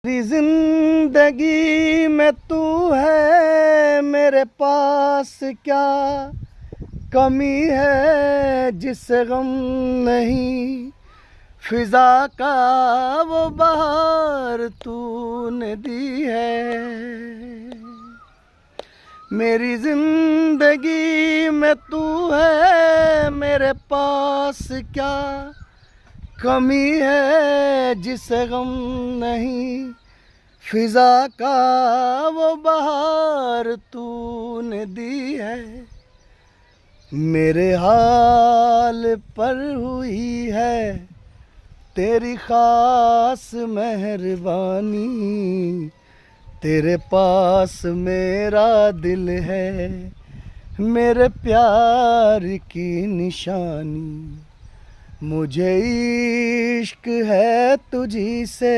मेरी जिंदगी में तू है, मेरे पास क्या कमी है जिसे गम नहीं। फिजा का वो बहार तूने दी है। मेरी जिंदगी में तू है, मेरे पास क्या कमी है जिसे गम नहीं। फिजा का वो बहार तूने दी है। मेरे हाल पर हुई है तेरी खास मेहरबानी। तेरे पास मेरा दिल है, मेरे प्यार की निशानी। मुझे इश्क है तुझी से,